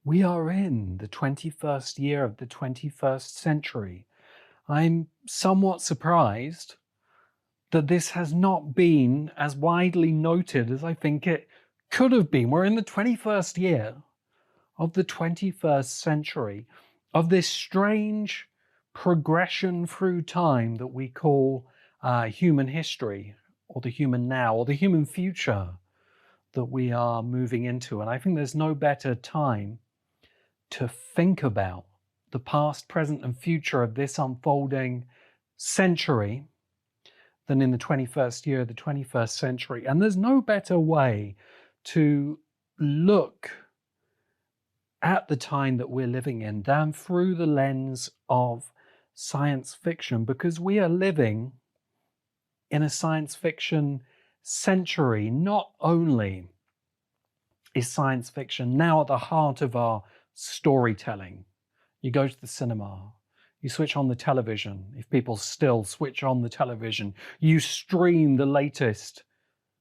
We are in the 21st year of the 21st century. I'm somewhat surprised that this has not been as widely noted as I think it could have been. We're in the 21st year of the 21st century, of this strange progression through time that we call human history, or the human now, or the human future that we are moving into. And I think there's no better time to think about the past, present, and future of this unfolding century than in the 21st year of the 21st century. And there's no better way to look at the time that we're living in than through the lens of science fiction, because we are living in a science fiction century. Not only is science fiction now at the heart of our storytelling. You go to the cinema, you switch on the television, if people still switch on the television, you stream the latest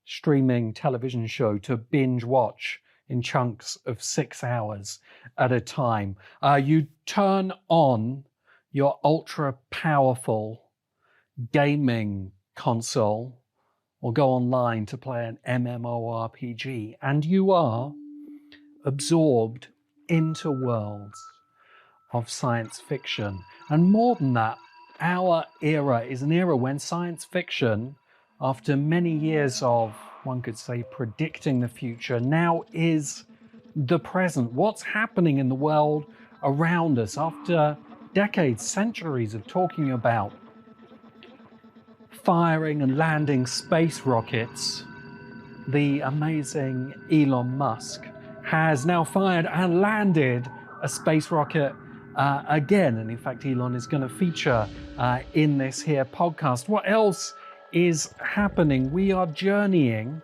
streaming television show to binge watch in chunks of 6 hours at a time. You turn on your ultra powerful gaming console or go online to play an MMORPG, and you are absorbed into worlds of science fiction. And more than that, our era is an era when science fiction, after many years of, one could say, predicting the future, now is the present. What's happening in the world around us after decades, centuries of talking about firing and landing space rockets, the amazing Elon Musk has now fired and landed a space rocket again. And in fact, Elon is going to feature in this here podcast. What else is happening? We are journeying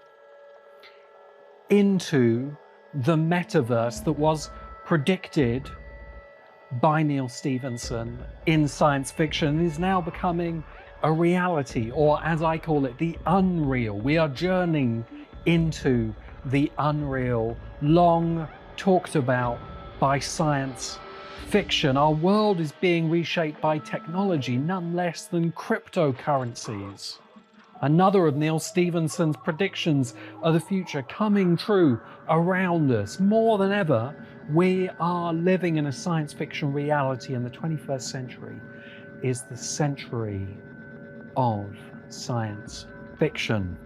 into the metaverse that was predicted by Neil Stephenson in science fiction and is now becoming a reality, or as I call it, the unreal. We are journeying into the unreal, long talked about by science fiction. Our world is being reshaped by technology, none less than cryptocurrencies. Another of Neil Stephenson's predictions of the future coming true around us. More than ever, we are living in a science fiction reality, and the 21st century is the century of science fiction.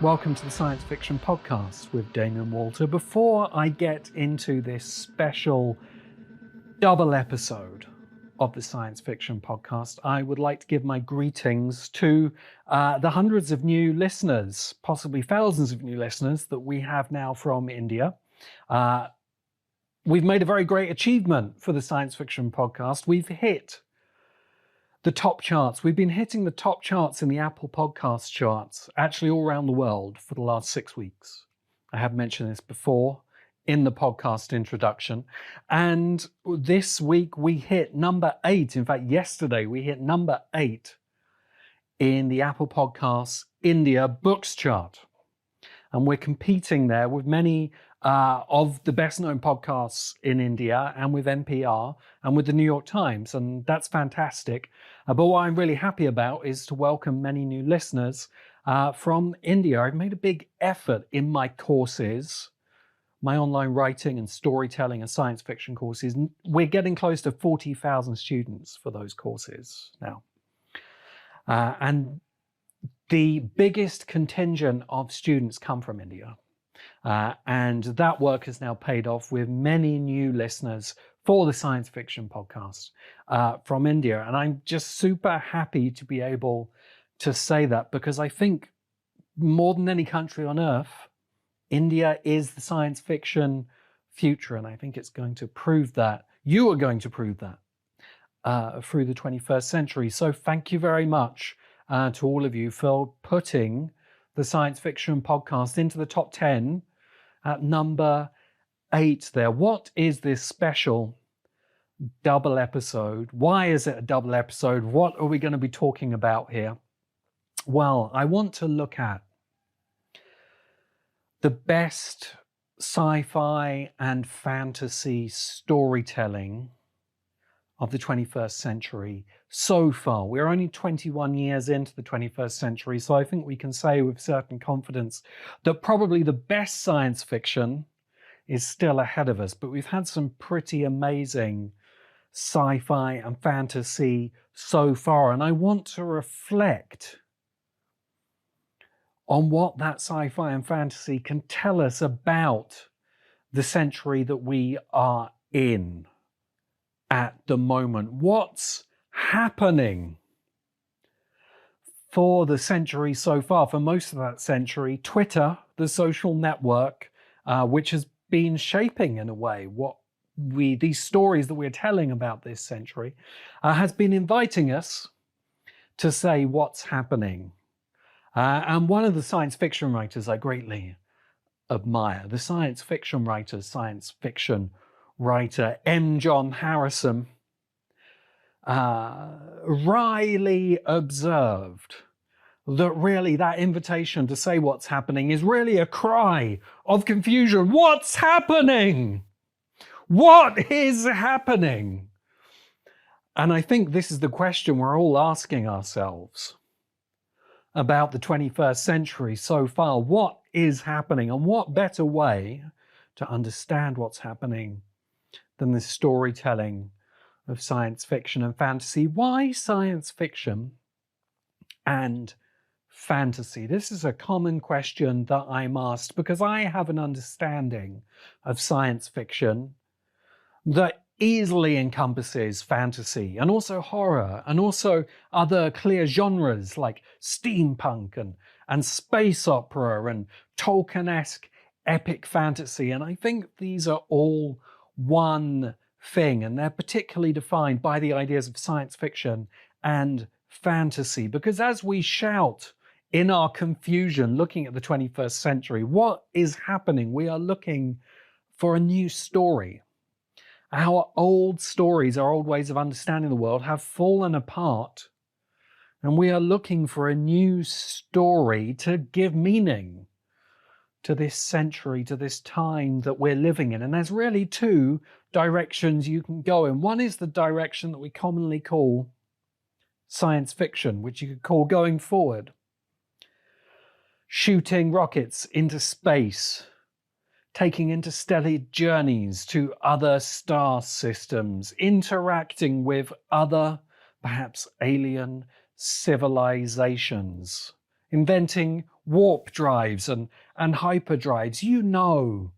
Welcome to the Science Fiction Podcast with Damien Walter. Before I get into this special double episode of the Science Fiction Podcast, I would like to give my greetings to the hundreds of new listeners, possibly thousands of new listeners that we have now from India. We've made a very great achievement for the Science Fiction Podcast. We've hit the top charts. We've been hitting the top charts in the Apple Podcast charts, actually all around the world, for the last 6 weeks. I have mentioned this before in the podcast introduction. And this week we hit number 8. In fact, yesterday we hit number 8 in the Apple Podcasts India Books chart. And we're competing there with many of the best known podcasts in India, and with NPR and with the New York Times. And that's fantastic. But what I'm really happy about is to welcome many new listeners from India. I've made a big effort in my courses, my online writing and storytelling and science fiction courses. We're getting close to 40,000 students for those courses now. And the biggest contingent of students come from India. And that work has now paid off with many new listeners for the Science Fiction Podcast from India. And I'm just super happy to be able to say that, because I think more than any country on earth, India is the science fiction future. And I think it's going to prove that. You are going to prove that through the 21st century. So thank you very much to all of you for putting the Science Fiction Podcast into the top 10 at number 8 there. What is this special double episode. Why is it a double episode? What are we going to be talking about here? Well, I want to look at the best sci-fi and fantasy storytelling of the 21st century so far. We're only 21 years into the 21st century, so I think we can say with certain confidence that probably the best science fiction is still ahead of us, but we've had some pretty amazing sci-fi and fantasy so far, and I want to reflect on what that sci-fi and fantasy can tell us about the century that we are in at the moment. What's happening for the century so far? For most of that century, Twitter, the social network, which has been shaping in a way what these stories that we're telling about this century, has been inviting us to say what's happening. And one of the science fiction writers I greatly admire, the science fiction writer M. John Harrison, wryly observed that really that invitation to say what's happening is really a cry of confusion. What's happening? What is happening? And I think this is the question we're all asking ourselves about the 21st century so far. What is happening? And what better way to understand what's happening than the storytelling of science fiction and fantasy? Why science fiction and fantasy? This is a common question that I'm asked because I have an understanding of science fiction that easily encompasses fantasy and also horror and also other clear genres like steampunk and space opera and Tolkien-esque epic fantasy. And I think these are all one thing, and they're particularly defined by the ideas of science fiction and fantasy. Because as we shout in our confusion looking at the 21st century, what is happening? We are looking for a new story. Our old stories, our old ways of understanding the world have fallen apart, and we are looking for a new story to give meaning to this century, to this time that we're living in. And there's really two directions you can go in. One is the direction that we commonly call science fiction, which you could call going forward, shooting rockets into space, taking interstellar journeys to other star systems, interacting with other, perhaps alien civilizations, inventing warp drives and hyperdrives. You know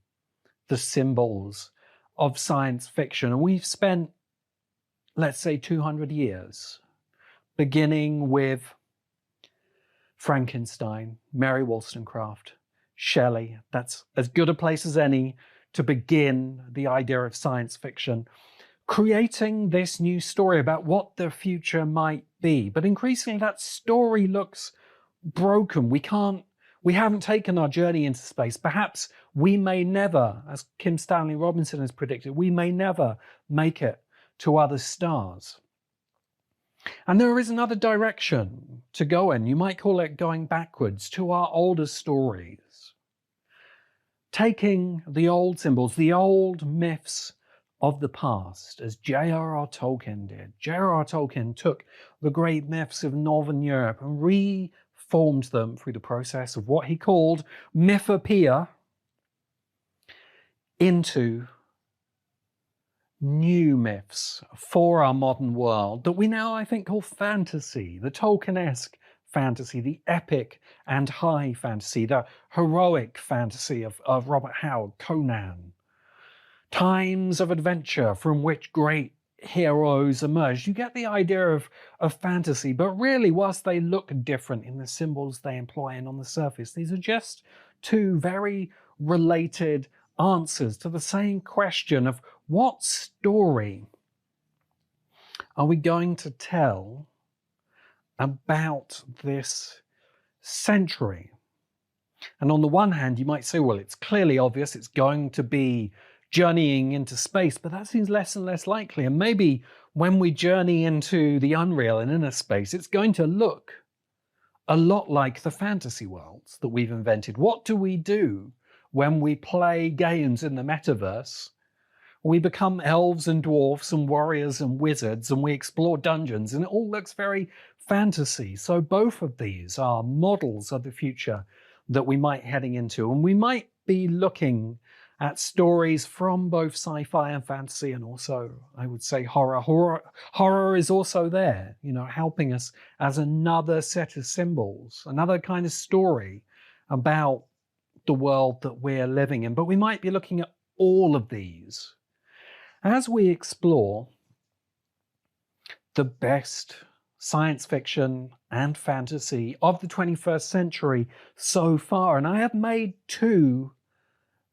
the symbols of science fiction. And we've spent, let's say, 200 years, beginning with Frankenstein, Mary Wollstonecraft, Shelley. That's as good a place as any to begin the idea of science fiction, creating this new story about what the future might be. But increasingly that story looks broken. We haven't taken our journey into space. Perhaps we may never, as Kim Stanley Robinson has predicted, we may never make it to other stars. And there is another direction to go in. You might call it going backwards to our older stories. Taking the old symbols, the old myths of the past, as J.R.R. Tolkien did. J.R.R. Tolkien took the great myths of Northern Europe and reformed them through the process of what he called mythopoeia into new myths for our modern world that we now, I think, call fantasy, the Tolkien-esque fantasy, the epic and high fantasy, the heroic fantasy of Robert Howard, Conan. Times of adventure from which great heroes emerged. You get the idea of fantasy, but really, whilst they look different in the symbols they employ and on the surface, these are just two very related answers to the same question of what story are we going to tell about this century? And on the one hand, you might say, well, it's clearly obvious it's going to be journeying into space, but that seems less and less likely. And maybe when we journey into the unreal and inner space, it's going to look a lot like the fantasy worlds that we've invented. What do we do when we play games in the metaverse? We become elves and dwarfs and warriors and wizards, and we explore dungeons, and it all looks very fantasy. So both of these are models of the future that we might heading into, and we might be looking at stories from both sci-fi and fantasy, and also, I would say, horror. Horror is also there, helping us as another set of symbols, another kind of story about the world that we're living in. But we might be looking at all of these as we explore the best science fiction and fantasy of the 21st century so far. And I have made 2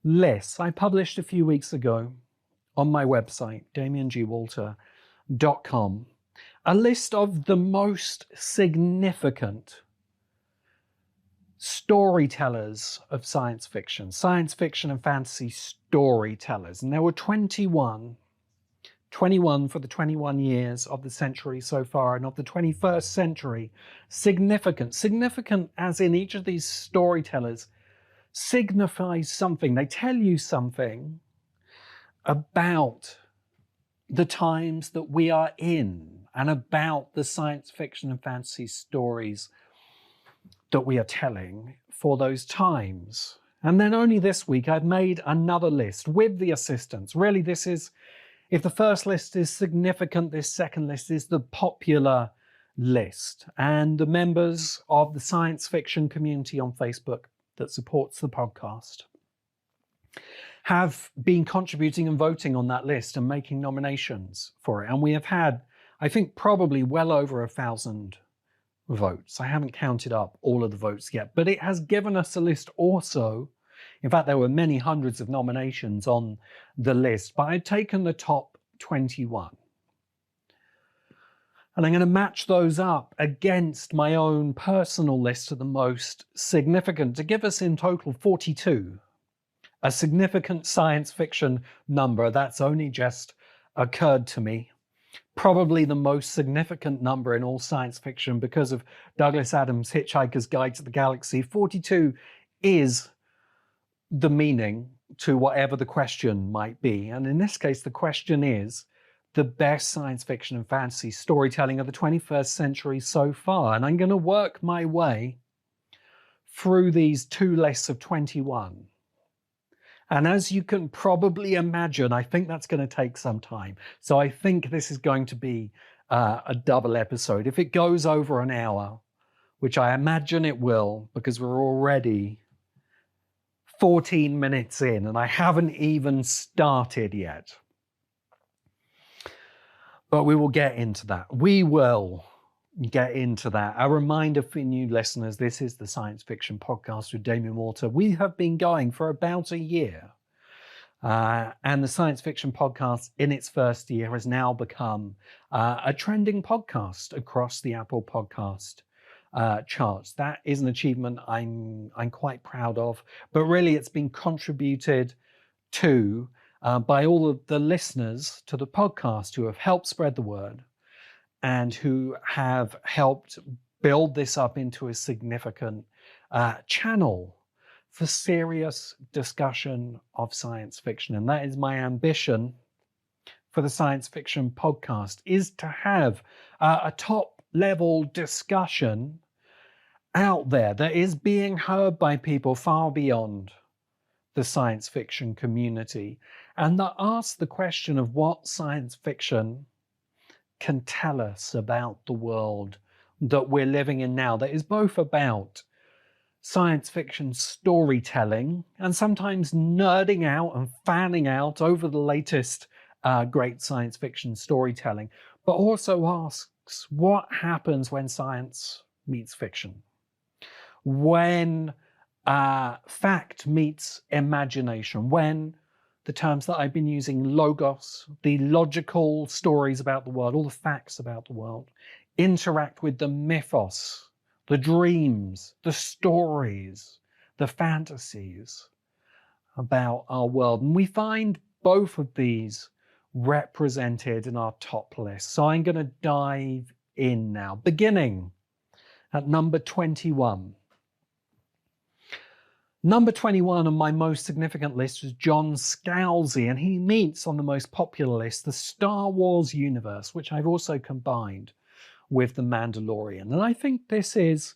lists I published a few weeks ago on my website, damiangwalter.com, a list of the most significant storytellers of science fiction and fantasy storytellers. And there were 21 for the 21 years of the century so far, and of the 21st century, significant as in each of these storytellers signifies something. They tell you something about the times that we are in and about the science fiction and fantasy stories that we are telling for those times. And then only this week I've made another list with the assistance. Really, this is, if the first list is significant, this second list is the popular list. And the members of the science fiction community on Facebook that supports the podcast have been contributing and voting on that list and making nominations for it. And we have had, I think, probably well over 1,000 votes. I haven't counted up all of the votes yet, but it has given us a list also. In fact, there were many hundreds of nominations on the list, but I'd taken the top 21. And I'm going to match those up against my own personal list of the most significant to give us in total 42. A significant science fiction number that's only just occurred to me. Probably the most significant number in all science fiction because of Douglas Adams' Hitchhiker's Guide to the Galaxy. 42 is the meaning to whatever the question might be. And in this case, the question is the best science fiction and fantasy storytelling of the 21st century so far. And I'm going to work my way through these 2 lists of 21. And as you can probably imagine, I think that's going to take some time. So I think this is going to be a double episode. If it goes over an hour, which I imagine it will, because we're already 14 minutes in and I haven't even started yet. But we will get into that. We will get into that. A reminder for new listeners, this is the Science Fiction Podcast with Damian Walter. We have been going for about a year. And the Science Fiction Podcast in its first year has now become a trending podcast across the Apple Podcast charts. That is an achievement I'm quite proud of, but really it's been contributed to by all of the listeners to the podcast who have helped spread the word and who have helped build this up into a significant channel for serious discussion of science fiction. And that is my ambition for the Science Fiction Podcast, is to have a top-level discussion out there that is being heard by people far beyond the science fiction community, and that asks the question of what science fiction can tell us about the world that we're living in now, that is both about science fiction storytelling and sometimes nerding out and fanning out over the latest great science fiction storytelling, but also asks what happens when science meets fiction, when fact meets imagination, when the terms that I've been using, logos, the logical stories about the world, all the facts about the world, interact with the mythos, the dreams, the stories, the fantasies about our world. And we find both of these represented in our top list. So I'm going to dive in now, beginning at number 21. Number 21 on my most significant list was John Scalzi, and he meets on the most popular list the Star Wars universe, which I've also combined with The Mandalorian. And I think this is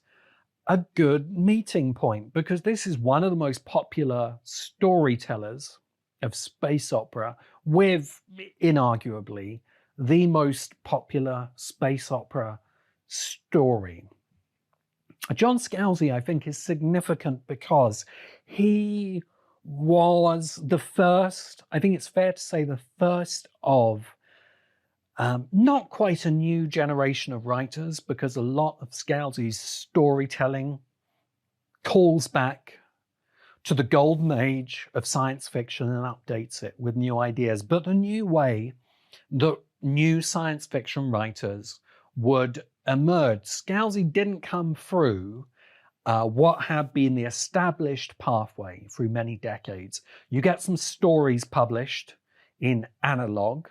a good meeting point because this is one of the most popular storytellers of space opera with, inarguably, the most popular space opera story. John Scalzi, I think, is significant because he was the first, I think it's fair to say, the first of not quite a new generation of writers, because a lot of Scalzi's storytelling calls back to the golden age of science fiction and updates it with new ideas, but a new way that new science fiction writers would emerge. Scalzi didn't come through what had been the established pathway through many decades. You get some stories published in Analog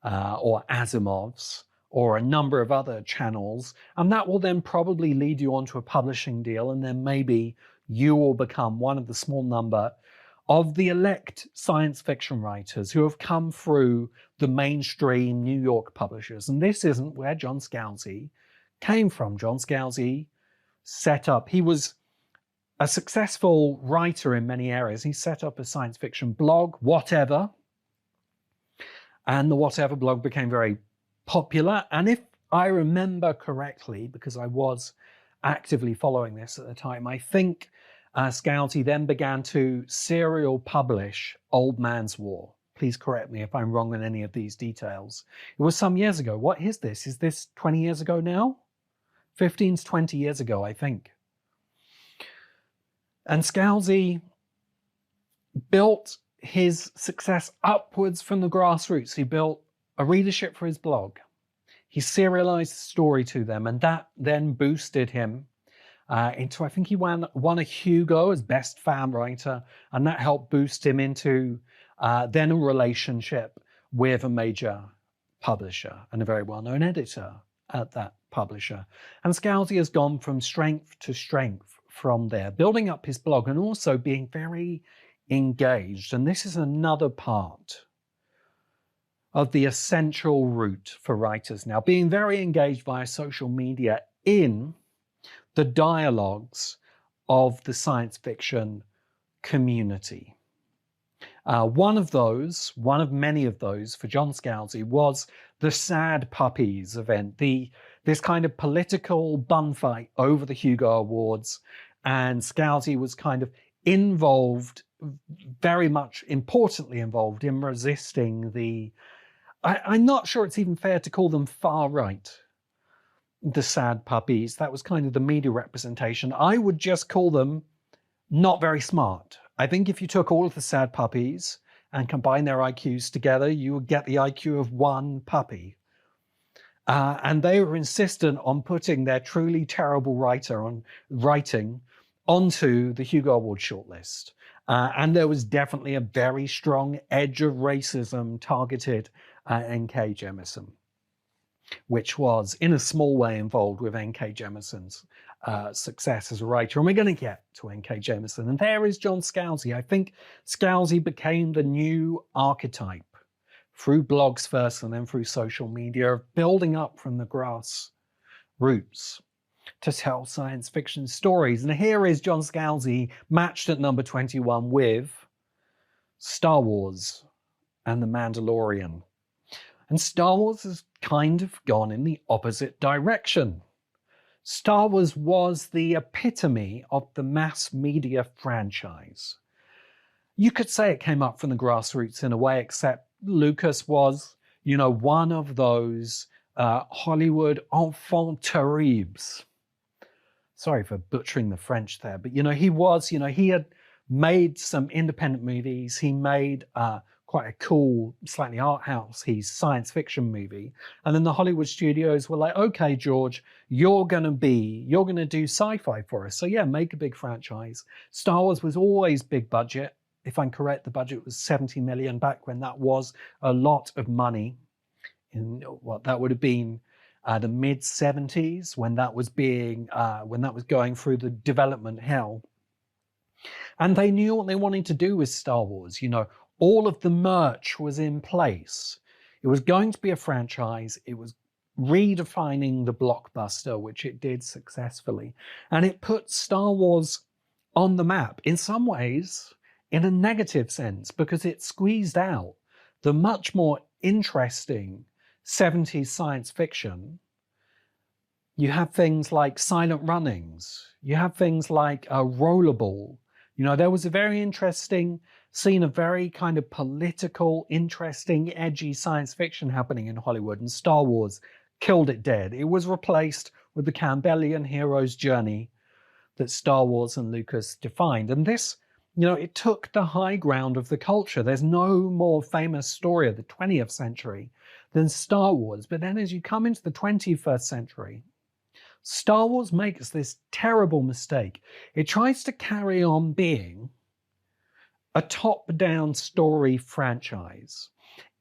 or Asimov's or a number of other channels, and that will then probably lead you onto a publishing deal, and then maybe you will become one of the small number of the elect science fiction writers who have come through the mainstream New York publishers. And this isn't where John Scalzi came from. John Scalzi set up, he was a successful writer in many areas. He set up a science fiction blog, Whatever, and the Whatever blog became very popular. And if I remember correctly, because I was actively following this at the time, I think Scalzi then began to serial publish Old Man's War. Please correct me if I'm wrong on any of these details. It was some years ago. What is this? Is this 20 years ago now? 15 to 20 years ago, I think. And Scalzi built his success upwards from the grassroots. He built a readership for his blog. He serialized the story to them, and that then boosted him into, I think he won a Hugo as best fan writer, and that helped boost him into then a relationship with a major publisher and a very well-known editor at that publisher. And Scalzi has gone from strength to strength from there, building up his blog and also being very engaged. And this is another part of the essential route for writers now, being very engaged via social media in the dialogues of the science fiction community. One of many of those for John Scalzi was the Sad Puppies event, this kind of political bun fight over the Hugo Awards. And Scalzi was kind of involved, very much importantly involved in resisting I'm not sure it's even fair to call them far right, the Sad Puppies. That was kind of the media representation. I would just call them not very smart. I think if you took all of the Sad Puppies and combined their IQs together, you would get the IQ of one puppy. And they were insistent on putting their truly terrible writing onto the Hugo Award shortlist. And there was definitely a very strong edge of racism targeted at N.K. Jemisin, which was in a small way involved with N.K. Jemisin's success as a writer. And we're going to get to N.K. Jemisin. And there is John Scalzi. I think Scalzi became the new archetype through blogs first and then through social media of building up from the grassroots to tell science fiction stories. And here is John Scalzi matched at number 21 with Star Wars and The Mandalorian. And Star Wars has kind of gone in the opposite direction. Star Wars was the epitome of the mass media franchise. You could say it came up from the grassroots in a way, except Lucas was, one of those Hollywood enfants terribles. Sorry for butchering the French there, but he had made some independent movies. He made quite a cool, slightly art house, science fiction movie. And then the Hollywood studios were like, okay, George, you're going to do sci-fi for us. So yeah, make a big franchise. Star Wars was always big budget. if I'm correct, the budget was 70 million back when that was a lot of money. In what that would have been the mid 70s when that was going through the development hell. And they knew what they wanted to do with Star Wars. You know, all of the merch was in place. It was going to be a franchise. It was redefining the blockbuster, which it did successfully. And it put Star Wars on the map in some ways, in a negative sense, because it squeezed out the much more interesting 70s science fiction. You have things like Silent Runnings. You have things like Rollerball. You know, there was a very interesting scene of very kind of political, interesting, edgy science fiction happening in Hollywood, and Star Wars killed it dead. It was replaced with the Campbellian hero's journey that Star Wars and Lucas defined. And this, you know, it took the high ground of the culture. There's no more famous story of the 20th century than Star Wars. But then as you come into the 21st century, Star Wars makes this terrible mistake. It tries to carry on being a top-down story franchise.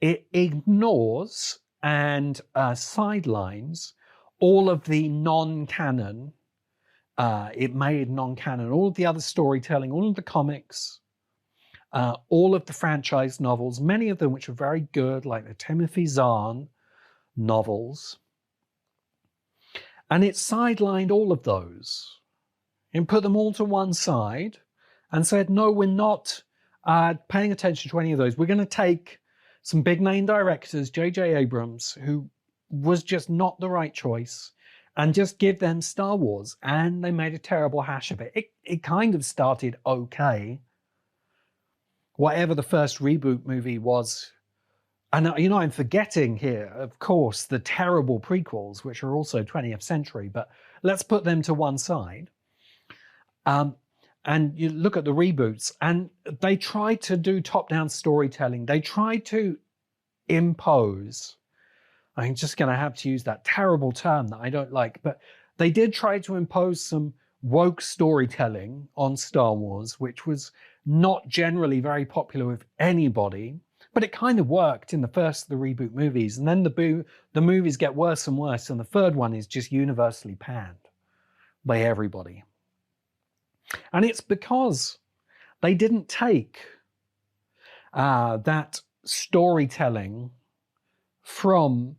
It ignores and sidelines all of the non-canon. It made non-canon all of the other storytelling, all of the comics, all of the franchise novels, many of them which are very good, like the Timothy Zahn novels. And it sidelined all of those and put them all to one side and said, no, we're not paying attention to any of those. We're going to take some big name directors, J.J. Abrams, who was just not the right choice, and just give them Star Wars. And they made a terrible hash of it. It kind of started okay. Whatever the first reboot movie was. And, you know, I'm forgetting here, of course, the terrible prequels, which are also 20th century, but let's put them to one side. And you look at the reboots, and they tried to do top-down storytelling. They tried to impose, I'm just going to have to use that terrible term that I don't like, but they did try to impose some woke storytelling on Star Wars, which was not generally very popular with anybody. But it kind of worked in the first of the reboot movies. And then the movies get worse and worse. And the third one is just universally panned by everybody. And it's because they didn't take that storytelling from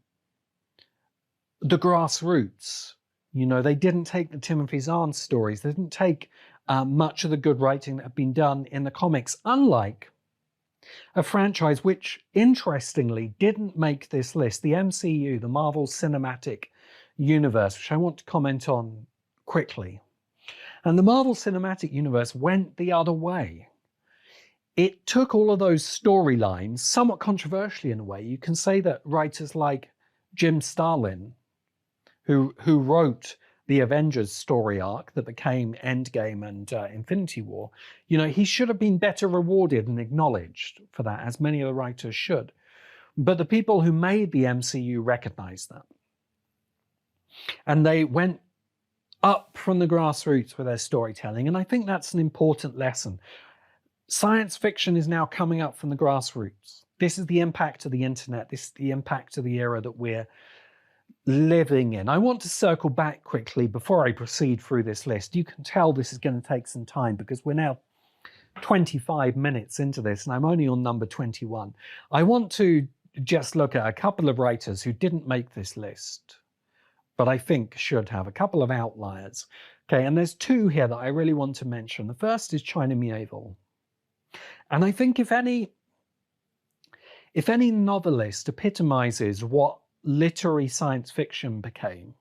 the grassroots. You know, they didn't take the Timothy Zahn stories. They didn't take much of the good writing that had been done in the comics, unlike a franchise which, interestingly, didn't make this list, the MCU, the Marvel Cinematic Universe, which I want to comment on quickly. And the Marvel Cinematic Universe went the other way. It took all of those storylines, somewhat controversially in a way. You can say that writers like Jim Starlin, who wrote the Avengers story arc that became Endgame and Infinity War, you know, he should have been better rewarded and acknowledged for that, as many of the writers should. But the people who made the MCU recognized that. And they went up from the grassroots with their storytelling. And I think that's an important lesson. Science fiction is now coming up from the grassroots. This is the impact of the internet. This is the impact of the era that we're living in. I want to circle back quickly before I proceed through this list. You can tell this is going to take some time because we're now 25 minutes into this and I'm only on number 21. I want to just look at a couple of writers who didn't make this list, but I think should have, a couple of outliers. Okay, and there's two here that I really want to mention. The first is China Miéville. And I think if any novelist epitomizes what literary science fiction became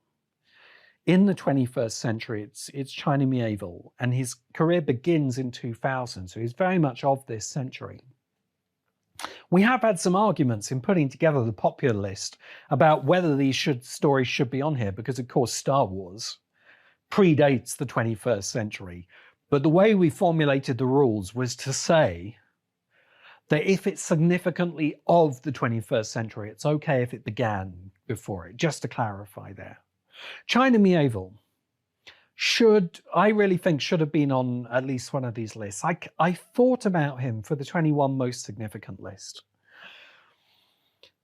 in the 21st century, it's China Miéville, and his career begins in 2000, so he's very much of this century. We have had some arguments in putting together the popular list about whether these stories should be on here, because of course Star Wars predates the 21st century. But the way we formulated the rules was to say that if it's significantly of the 21st century, it's okay if it began before it, just to clarify there. China Miéville, I really think should have been on at least one of these lists. I thought about him for the 21 most significant list,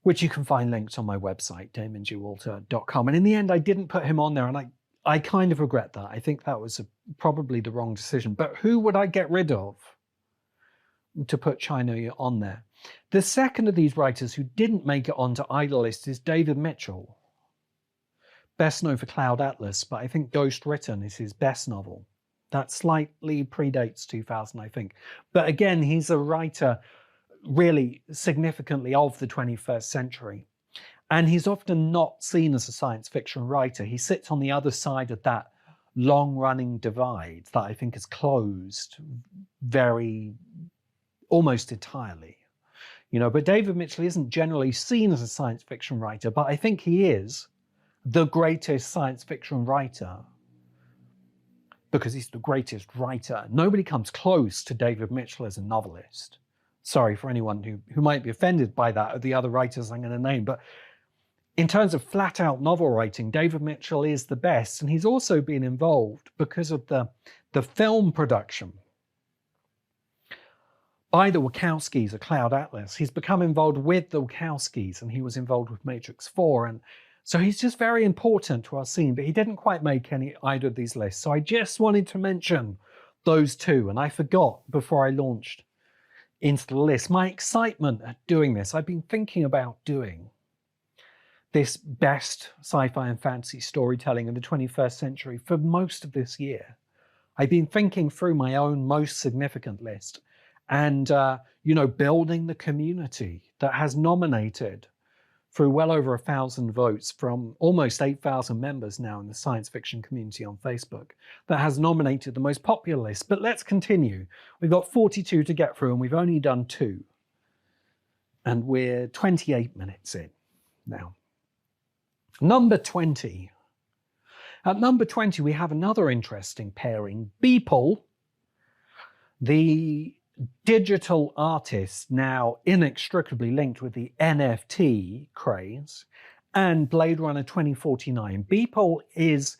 which you can find linked on my website, damongwalter.com. And in the end, I didn't put him on there, and I kind of regret that. I think that was probably the wrong decision. But who would I get rid of to put China on there? The second of these writers who didn't make it onto either list is David Mitchell. Best known for Cloud Atlas, but I think Ghost Written is his best novel. That slightly predates 2000, I think. But again, he's a writer really significantly of the 21st century. And he's often not seen as a science fiction writer. He sits on the other side of that long-running divide that I think is closed almost entirely. But David Mitchell isn't generally seen as a science fiction writer, but I think he is the greatest science fiction writer because he's the greatest writer. Nobody comes close to David Mitchell as a novelist. Sorry for anyone who might be offended by that, or the other writers I'm going to name, but in terms of flat-out novel writing, David Mitchell is the best, and he's also been involved because of the film production by the Wachowskis of Cloud Atlas. He's become involved with the Wachowskis, and he was involved with Matrix 4, and so he's just very important to our scene, but he didn't quite make either of these lists. So I just wanted to mention those two, and I forgot before I launched into the list. My excitement at doing this, I've been thinking about doing this best sci-fi and fantasy storytelling in the 21st century for most of this year. I've been thinking through my own most significant list and, building the community that has nominated through well over 1,000 votes from almost 8,000 members now in the science fiction community on Facebook that has nominated the most popular list. But let's continue. We've got 42 to get through and we've only done 2. And we're 28 minutes in now. Number 20. At number 20, we have another interesting pairing. Beeple, the digital artist now inextricably linked with the NFT craze, and Blade Runner 2049. Beeple is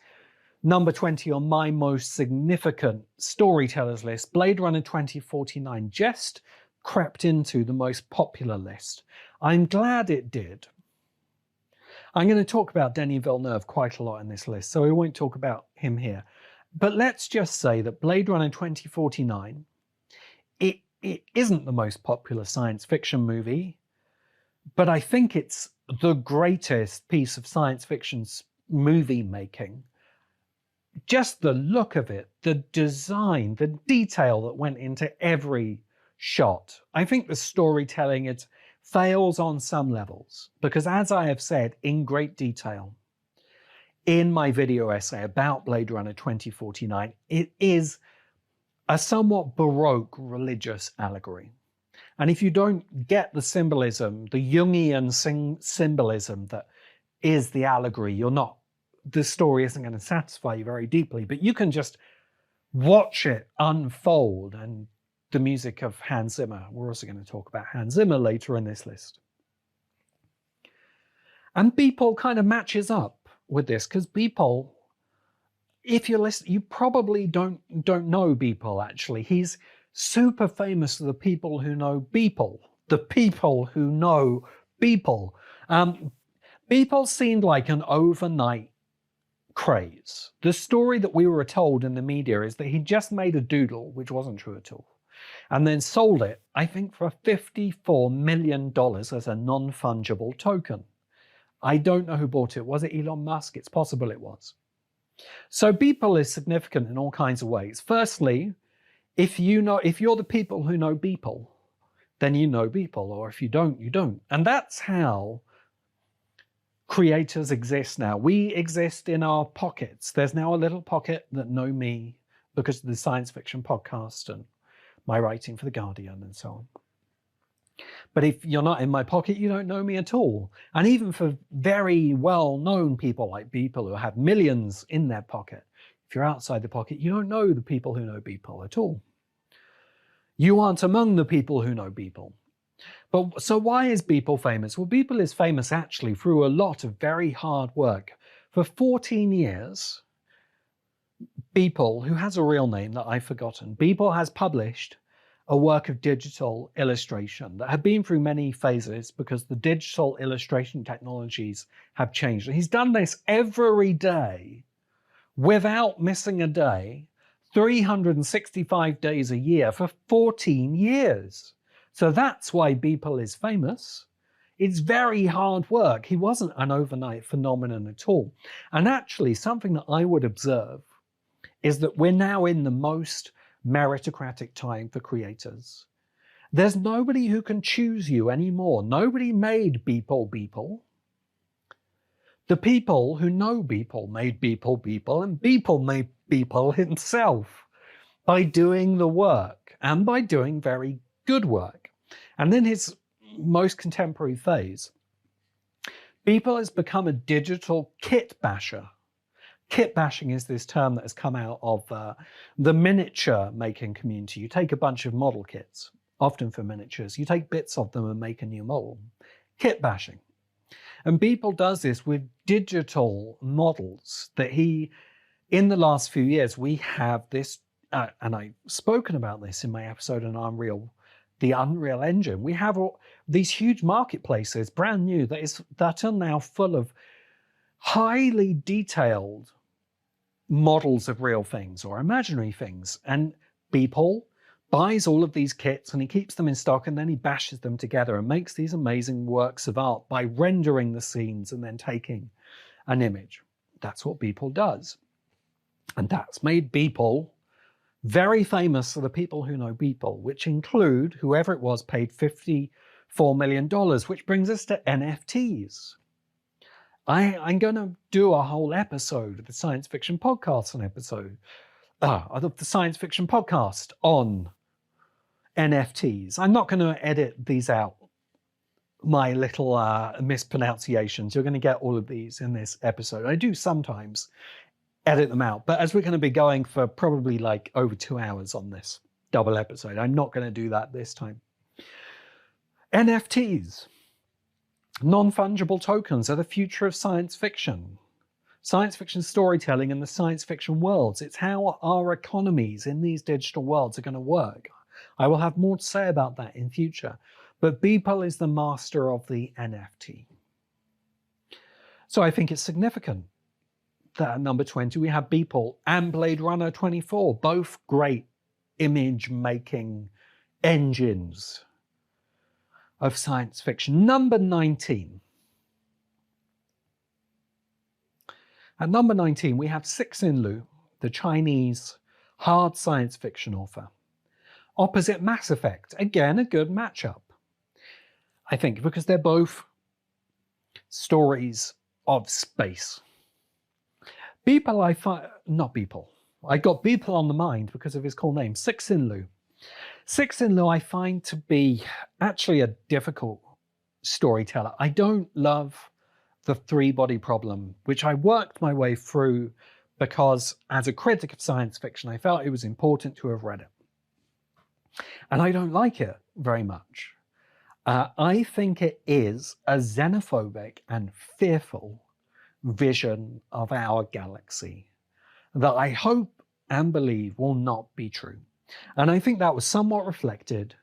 number 20 on my most significant storytellers list. Blade Runner 2049 just crept into the most popular list. I'm glad it did. I'm going to talk about Denis Villeneuve quite a lot in this list, so we won't talk about him here. But let's just say that Blade Runner 2049, it isn't the most popular science fiction movie, but I think it's the greatest piece of science fiction movie making. Just the look of it, the design, the detail that went into every shot. I think the storytelling, it fails on some levels because, as I have said in great detail in my video essay about Blade Runner 2049, it is a somewhat Baroque religious allegory. And if you don't get the symbolism, the Jungian symbolism that is the allegory, the story isn't going to satisfy you very deeply, but you can just watch it unfold. And the music of Hans Zimmer, we're also going to talk about Hans Zimmer later in this list. And Beeple kind of matches up with this, because Beeple, if you're listening, you probably don't know Beeple, actually. He's super famous to the people who know Beeple. The people who know Beeple. Beeple seemed like an overnight craze. The story that we were told in the media is that he just made a doodle, which wasn't true at all, and then sold it, I think, for $54 million as a non-fungible token. I don't know who bought it. Was it Elon Musk? It's possible it was. So Beeple is significant in all kinds of ways. Firstly, if you're the people who know Beeple, then you know Beeple, or if you don't, you don't. And that's how creators exist now. We exist in our pockets. There's now a little pocket that know me because of the science fiction podcast and my writing for The Guardian and so on. But if you're not in my pocket, you don't know me at all. And even for very well-known people like Beeple who have millions in their pocket, if you're outside the pocket, you don't know the people who know Beeple at all. You aren't among the people who know Beeple. But so why is Beeple famous? Well, Beeple is famous actually through a lot of very hard work. For 14 years, Beeple, who has a real name that I've forgotten, Beeple has published a work of digital illustration that had been through many phases because the digital illustration technologies have changed. And he's done this every day without missing a day, 365 days a year for 14 years. So that's why Beeple is famous. It's very hard work. He wasn't an overnight phenomenon at all. And actually, something that I would observe is that we're now in the most meritocratic time for creators. There's nobody who can choose you anymore. Nobody made Beeple. The people who know Beeple made Beeple, and Beeple made Beeple himself by doing the work and by doing very good work. And in his most contemporary phase, Beeple has become a digital kit basher. Kit bashing is this term that has come out of the miniature making community. You take a bunch of model kits, often for miniatures, you take bits of them and make a new model. Kit bashing. And Beeple does this with digital models that in the last few years, we have this, and I've spoken about this in my episode on Unreal, the Unreal Engine. We have these huge marketplaces, brand new, that are now full of highly detailed models of real things or imaginary things. And Beeple buys all of these kits and he keeps them in stock, and then he bashes them together and makes these amazing works of art by rendering the scenes and then taking an image. That's what Beeple does. And that's made Beeple very famous for the people who know Beeple, which include whoever it was paid $54 million, which brings us to NFTs. I'm going to do a whole episode of the Science Fiction Podcast, of the Science Fiction Podcast on NFTs. I'm not going to edit these out, my little mispronunciations. You're going to get all of these in this episode. I do sometimes edit them out, but as we're going to be going for probably like over 2 hours on this double episode, I'm not going to do that this time. NFTs. Non-fungible tokens are the future of science fiction. Science fiction storytelling in the science fiction worlds. It's how our economies in these digital worlds are going to work. I will have more to say about that in future. But Beeple is the master of the NFT. So I think it's significant that at number 20 we have Beeple and Blade Runner 24, both great image-making engines of science fiction. Number 19. At number 19, we have Cixin Liu, the Chinese hard science fiction author. Opposite Mass Effect. Again, a good matchup, I think, because they're both stories of space. Beeple, not Beeple. I got Beeple on the mind because of his cool name, Cixin Liu. Cixin Liu I find to be actually a difficult storyteller. I don't love the three-body problem, which I worked my way through because as a critic of science fiction, I felt it was important to have read it. And I don't like it very much. I think it is a xenophobic and fearful vision of our galaxy that I hope and believe will not be true. And I think that was somewhat reflected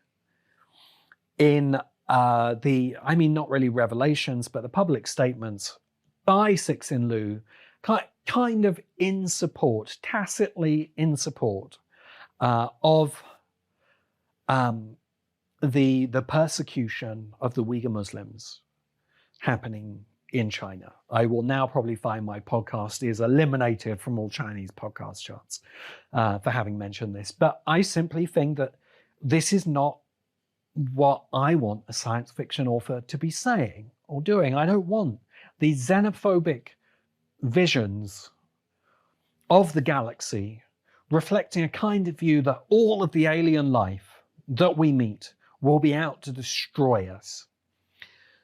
in not really revelations, but the public statements by Cixin Liu, kind of in support, tacitly in support of the persecution of the Uyghur Muslims happening in China. I will now probably find my podcast is eliminated from all Chinese podcast charts for having mentioned this. But I simply think that this is not what I want a science fiction author to be saying or doing. I don't want these xenophobic visions of the galaxy reflecting a kind of view that all of the alien life that we meet will be out to destroy us.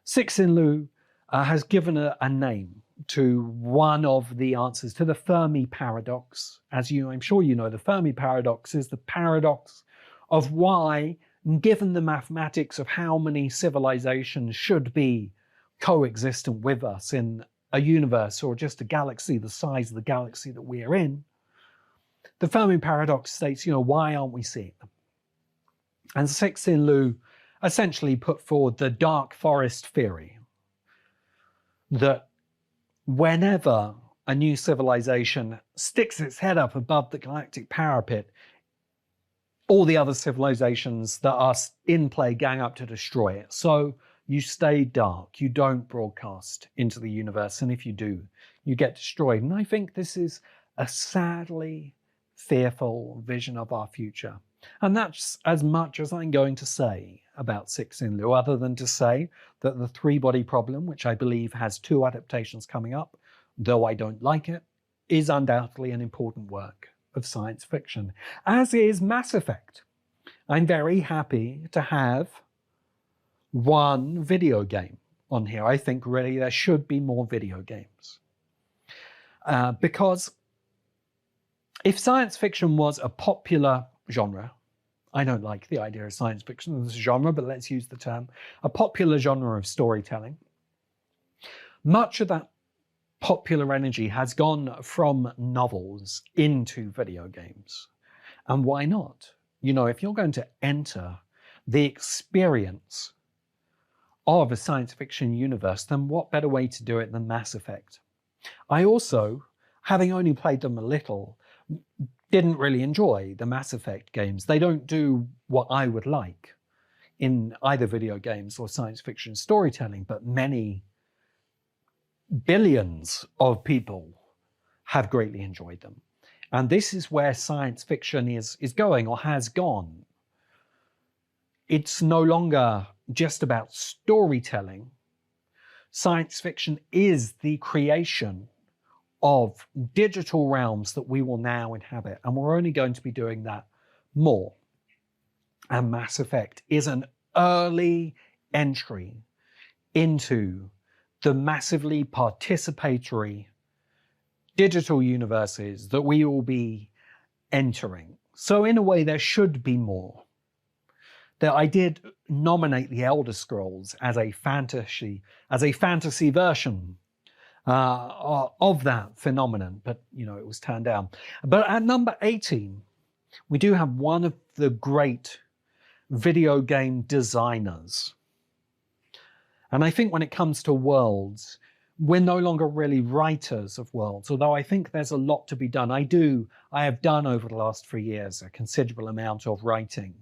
Cixin Liu has given a name to one of the answers to the Fermi paradox. I'm sure you know, the Fermi paradox is the paradox of why, given the mathematics of how many civilizations should be coexistent with us in a universe or just a galaxy the size of the galaxy that we are in, the Fermi paradox states, why aren't we seeing them? And Cixin Liu essentially put forward the dark forest theory that whenever a new civilization sticks its head up above the galactic parapet, all the other civilizations that are in play gang up to destroy it. So you stay dark, you don't broadcast into the universe, and if you do, you get destroyed. And I think this is a sadly fearful vision of our future. And that's as much as I'm going to say about Cixin Liu, other than to say that the three-body problem, which I believe has 2 adaptations coming up, though I don't like it, is undoubtedly an important work of science fiction, as is Mass Effect. I'm very happy to have one video game on here. I think really there should be more video games. Because if science fiction was a popular genre, I don't like the idea of science fiction as a genre, but let's use the term, a popular genre of storytelling, much of that popular energy has gone from novels into video games. And why not? If you're going to enter the experience of a science fiction universe, then what better way to do it than Mass Effect? I also, having only played them a little, didn't really enjoy the Mass Effect games. They don't do what I would like in either video games or science fiction storytelling, but many billions of people have greatly enjoyed them. And this is where science fiction is going, or has gone. It's no longer just about storytelling. Science fiction is the creation of digital realms that we will now inhabit, and we're only going to be doing that more. And Mass Effect is an early entry into the massively participatory digital universes that we will be entering. So in a way, there should be more. That I did nominate the Elder Scrolls as a fantasy version of that phenomenon, but it was turned down. But at number 18, we do have one of the great video game designers. And I think when it comes to worlds, we're no longer really writers of worlds, although I think there's a lot to be done. I have done over the last 3 years a considerable amount of writing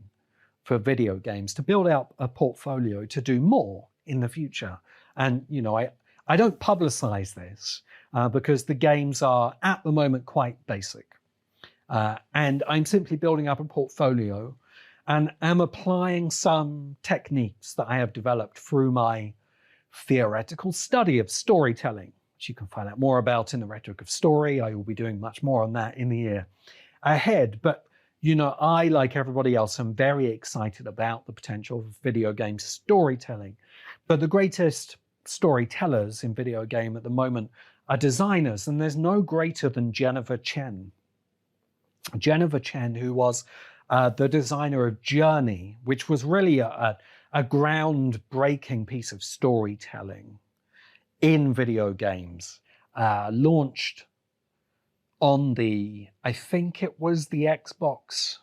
for video games to build out a portfolio to do more in the future. And, I don't publicize this because the games are at the moment quite basic. And I'm simply building up a portfolio and am applying some techniques that I have developed through my theoretical study of storytelling, which you can find out more about in the Rhetoric of Story. I will be doing much more on that in the year ahead. But, I, like everybody else, am very excited about the potential of video game storytelling. But the greatest storytellers in video game at the moment are designers, and there's no greater than Jenova Chen. Jenova Chen, who was the designer of Journey, which was really a groundbreaking piece of storytelling in video games, launched on I think it was the Xbox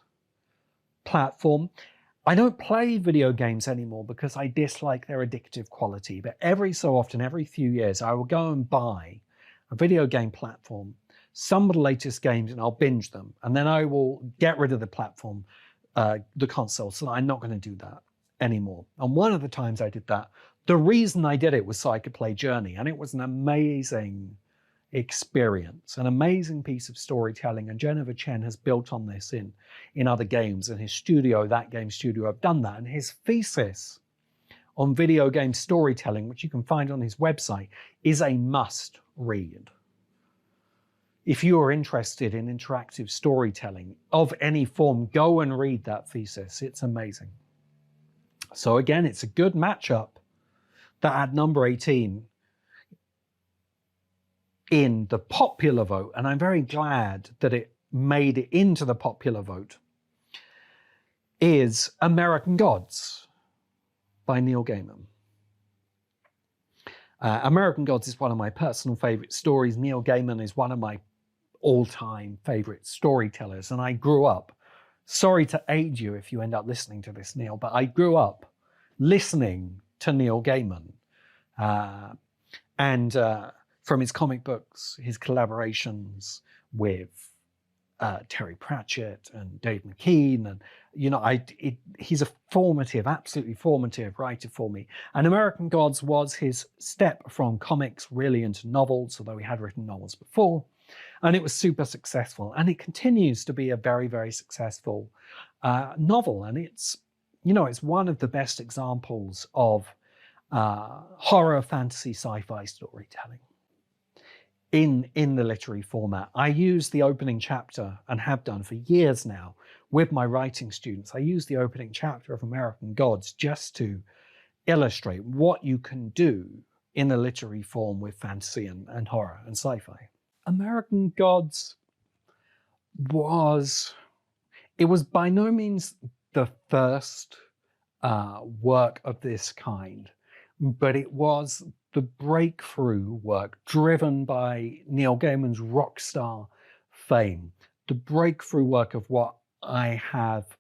platform. I don't play video games anymore because I dislike their addictive quality, but every so often, every few years, I will go and buy a video game platform, some of the latest games, and I'll binge them. And then I will get rid of the platform, the console, so I'm not going to do that anymore. And one of the times I did that, the reason I did it was so I could play Journey, and it was an amazing experience, an amazing piece of storytelling. And Jenova Chen has built on this in other games, and his studio, That Game Studio, have done that. And his thesis on video game storytelling, which you can find on his website, is a must read. If you are interested in interactive storytelling of any form, go and read that thesis. It's amazing. So again, it's a good matchup that at number 18 in the popular vote, and I'm very glad that it made it into the popular vote, is American Gods by Neil Gaiman. American Gods is one of my personal favorite stories. Neil Gaiman is one of my all-time favorite storytellers. And I grew up, sorry to age you if you end up listening to this, Neil, but I grew up listening to Neil Gaiman. And from his comic books, his collaborations with Terry Pratchett and Dave McKean, and he's a formative, absolutely formative writer for me. And American Gods was his step from comics really into novels, although he had written novels before, and it was super successful. And it continues to be a very, very successful novel, and it's one of the best examples of horror, fantasy, sci-fi storytelling in the literary format. I use the opening chapter, and have done for years now, with my writing students. I use the opening chapter of American Gods just to illustrate what you can do in a literary form with fantasy and horror and sci-fi. American Gods was by no means the first work of this kind, but it was the breakthrough work driven by Neil Gaiman's rock star fame, the breakthrough work of what I have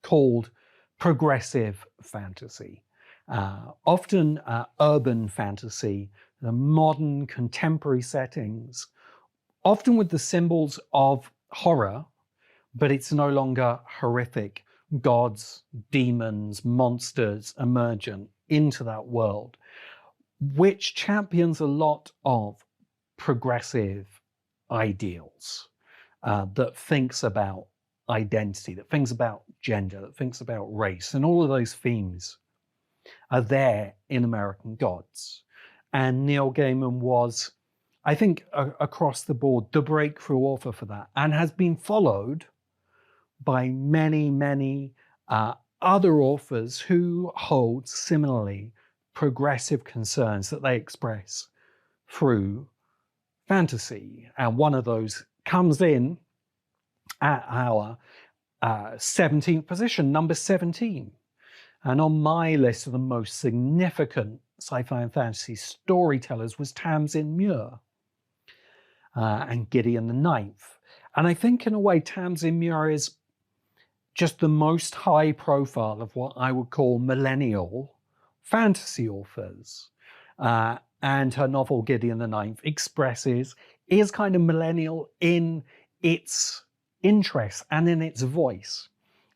called progressive fantasy, often urban fantasy, the modern contemporary settings, often with the symbols of horror, but it's no longer horrific gods, demons, monsters emergent into that world, which champions a lot of progressive ideals, that thinks about identity, that thinks about gender, that thinks about race, and all of those themes are there in American Gods. And Neil Gaiman was, I think, across the board, the breakthrough author for that, and has been followed by many, many other authors who hold similarly progressive concerns that they express through fantasy. And one of those comes in at our 17th position, number 17. And on my list of the most significant sci-fi and fantasy storytellers was Tamsyn Muir and Gideon the Ninth. And I think in a way Tamsyn Muir is just the most high profile of what I would call millennial fantasy authors. And her novel Gideon the Ninth is kind of millennial in its interest and in its voice.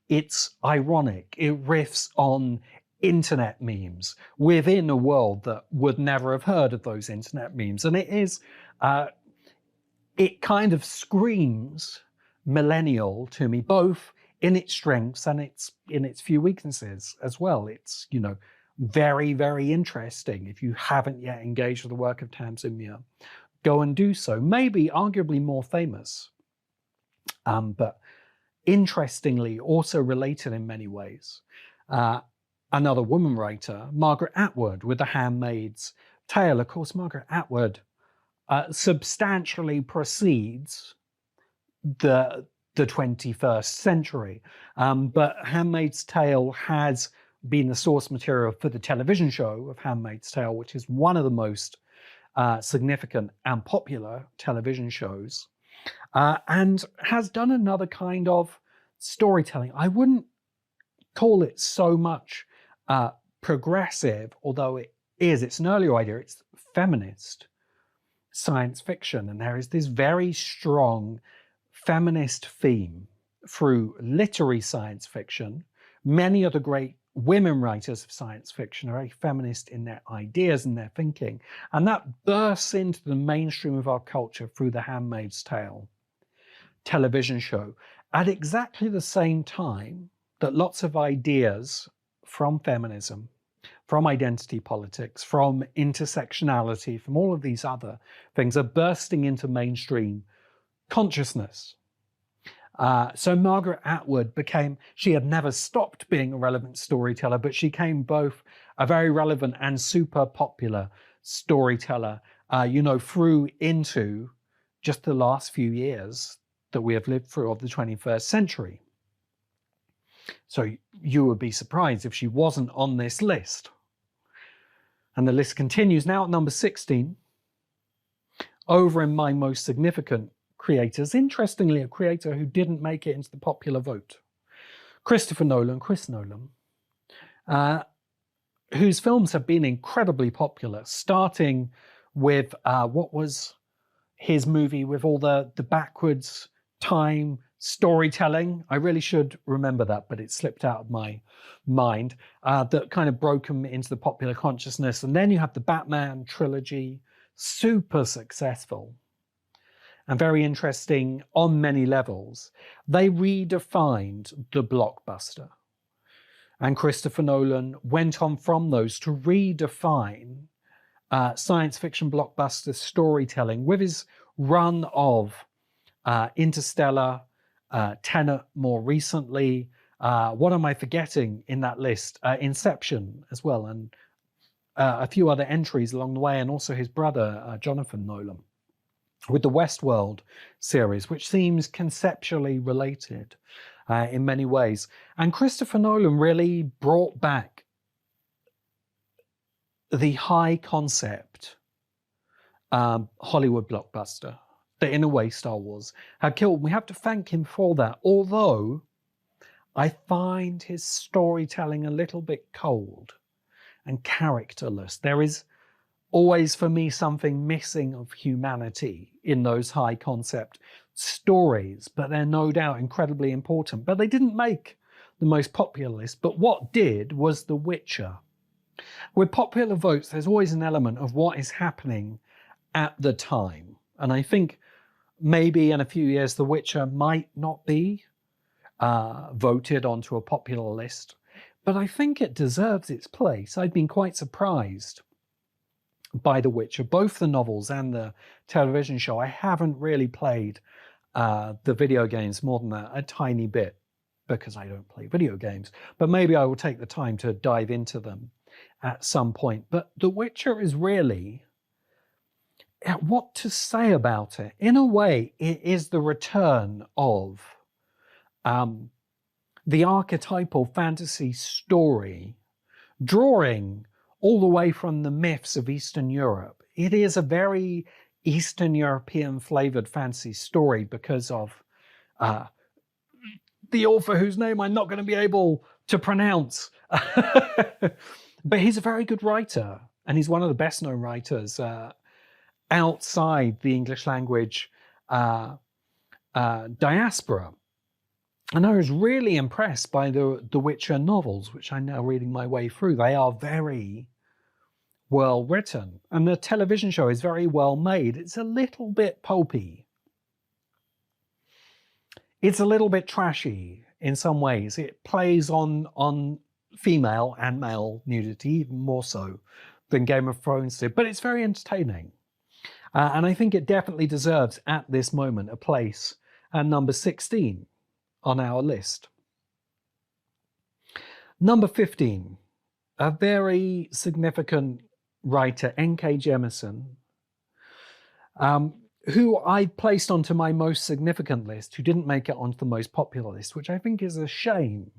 It's ironic. It riffs on internet memes within a world that would never have heard of those internet memes. And it kind of screams millennial to me, both in its strengths and in its few weaknesses as well. It's, very, very interesting. If you haven't yet engaged with the work of Tamsyn Muir, go and do so. Maybe arguably more famous, but interestingly also related in many ways. Another woman writer, Margaret Atwood, with The Handmaid's Tale. Of course, Margaret Atwood substantially precedes the 21st century, but Handmaid's Tale has been the source material for the television show of Handmaid's Tale, which is one of the most significant and popular television shows, and has done another kind of storytelling. I wouldn't call it so much progressive, although it's an earlier idea. It's feminist science fiction, and there is this very strong feminist theme through literary science fiction. Many of the great women writers of science fiction are very feminist in their ideas and their thinking, and that bursts into the mainstream of our culture through The Handmaid's Tale television show at exactly the same time that lots of ideas from feminism, from identity politics, from intersectionality, from all of these other things are bursting into mainstream consciousness. So Margaret Atwood she had never stopped being a relevant storyteller, but she became both a very relevant and super popular storyteller, through into just the last few years that we have lived through of the 21st century. So you would be surprised if she wasn't on this list. And the list continues now at number 16. Over in my most significant creators. Interestingly, a creator who didn't make it into the popular vote. Chris Nolan, whose films have been incredibly popular, starting with what was his movie with all the backwards time storytelling. I really should remember that, but it slipped out of my mind. That kind of broke him into the popular consciousness. And then you have the Batman trilogy, super successful and very interesting on many levels. They redefined the blockbuster. And Christopher Nolan went on from those to redefine science fiction blockbuster storytelling with his run of Interstellar, Tenet more recently. What am I forgetting in that list? Inception as well, and a few other entries along the way, and also his brother, Jonathan Nolan, with the Westworld series, which seems conceptually related in many ways. And Christopher Nolan really brought back the high concept Hollywood blockbuster that, in a way, Star Wars had killed. We have to thank him for that, although I find his storytelling a little bit cold and characterless. There is always, for me, something missing of humanity in those high concept stories, but they're no doubt incredibly important. But they didn't make the most popular list. But what did was The Witcher. With popular votes, there's always an element of what is happening at the time. And I think maybe in a few years, The Witcher might not be voted onto a popular list, but I think it deserves its place. I've been quite surprised by The Witcher, both the novels and the television show. I haven't really played the video games more than a tiny bit because I don't play video games, but maybe I will take the time to dive into them at some point. But The Witcher is really, what to say about it? In a way, it is the return of the archetypal fantasy story, drawing all the way from the myths of Eastern Europe. It is a very Eastern European flavored fantasy story because of the author whose name I'm not going to be able to pronounce. But he's a very good writer, and he's one of the best known writers outside the English language diaspora. And I was really impressed by the Witcher novels, which I'm now reading my way through. They are very well written, and the television show is very well made. It's a little bit pulpy. It's a little bit trashy in some ways. It plays on female and male nudity, even more so than Game of Thrones did, but it's very entertaining. And I think it definitely deserves, at this moment, a place at number 16 on our list. Number 15, a very significant writer, N.K. Jemisin, who I placed onto my most significant list, who didn't make it onto the most popular list, which I think is a shame.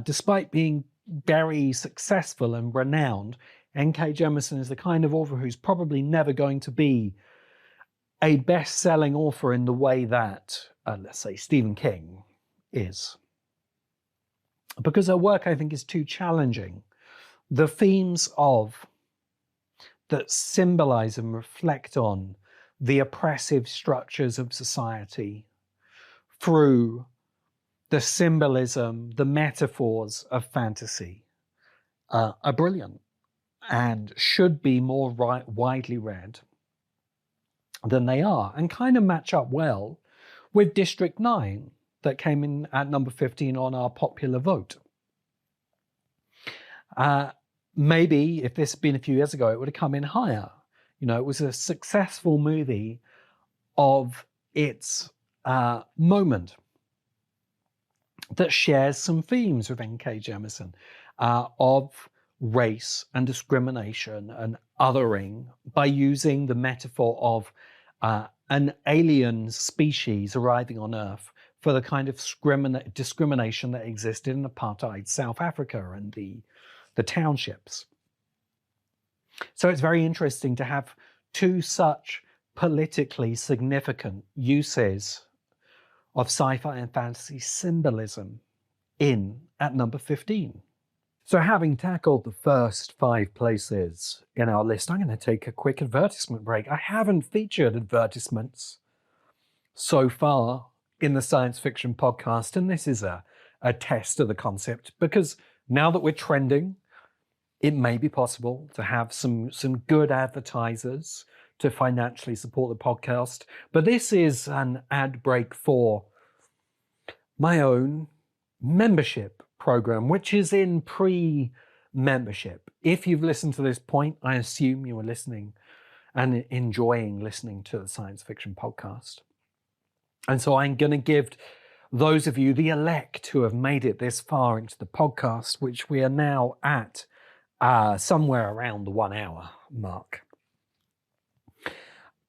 Despite being very successful and renowned, N.K. Jemisin is the kind of author who's probably never going to be a best-selling author in the way that, let's say, Stephen King is. Because her work, I think, is too challenging. The themes that symbolize and reflect on the oppressive structures of society through the symbolism, the metaphors of fantasy are brilliant and should be more widely read than they are, and kind of match up well with District 9 that came in at number 15 on our popular vote. Maybe if this had been a few years ago, it would have come in higher. You know, it was a successful movie of its moment that shares some themes with N.K. Jemisin of race and discrimination and othering by using the metaphor of an alien species arriving on Earth for the kind of discrimination that existed in apartheid South Africa and the townships. So it's very interesting to have two such politically significant uses of sci-fi and fantasy symbolism in at number 15. So having tackled the first 5 places in our list, I'm going to take a quick advertisement break. I haven't featured advertisements so far in the science fiction podcast, and this is a test of the concept, because now that we're trending, it may be possible to have some good advertisers to financially support the podcast. But this is an ad break for my own membership program, which is in pre-membership. If you've listened to this point, I assume you are listening and enjoying listening to the science fiction podcast. And so I'm going to give those of you, the elect, who have made it this far into the podcast, which we are now at somewhere around the 1 hour mark,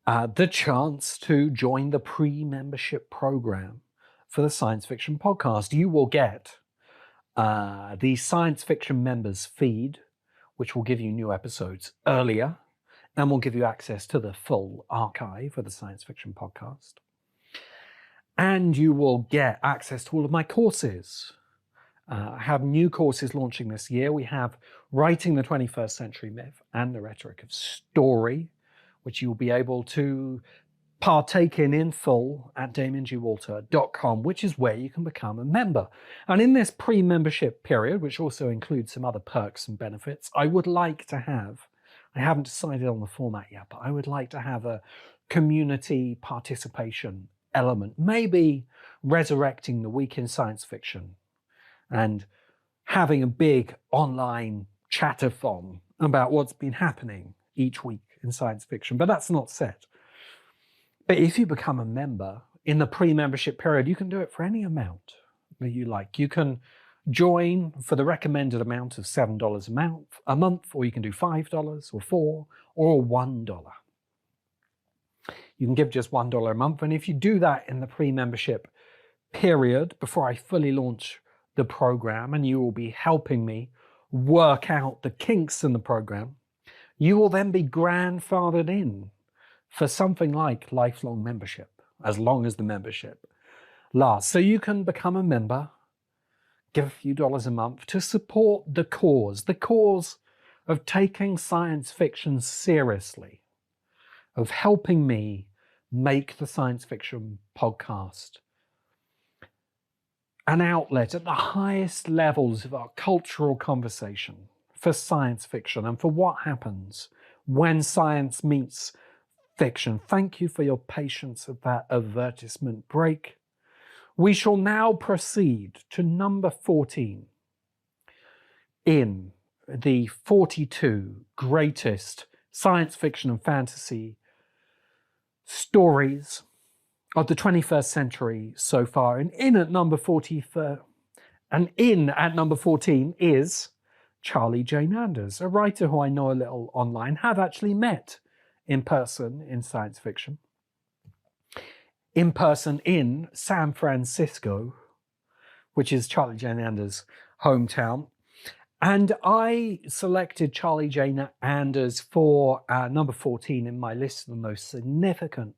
the chance to join the pre-membership program for the science fiction podcast. You will get the science fiction members feed, which will give you new episodes earlier, and will give you access to the full archive of the science fiction podcast. And you will get access to all of my courses. I have new courses launching this year. We have Writing the 21st Century Myth and the Rhetoric of Story, which you'll be able to partake in full at damiangwalter.com, which is where you can become a member. And in this pre-membership period, which also includes some other perks and benefits, I would like to have, I haven't decided on the format yet, but I would like to have a community participation element, maybe resurrecting the week in science fiction and having a big online chat-a-thon about what's been happening each week in science fiction. But that's not set. But if you become a member in the pre-membership period, you can do it for any amount that you like. You can join for the recommended amount of $7 a month, or you can do $5 or $4 or $1. You can give just $1 a month. And if you do that in the pre-membership period, before I fully launch the program, and you will be helping me work out the kinks in the program, you will then be grandfathered in for something like lifelong membership, as long as the membership lasts. So you can become a member, give a few dollars a month to support the cause of taking science fiction seriously, of helping me make the science fiction podcast an outlet at the highest levels of our cultural conversation for science fiction and for what happens when science meets fiction. Thank you for your patience at that advertisement break. We shall now proceed to number 14 in the 42 greatest science fiction and fantasy stories of the 21st century so far. And in at number 14 is Charlie Jane Anders, a writer who I know a little online, have actually met in person in science fiction, in person in San Francisco, which is Charlie Jane Anders' hometown. And I selected Charlie Jane Anders for number 14 in my list of the most significant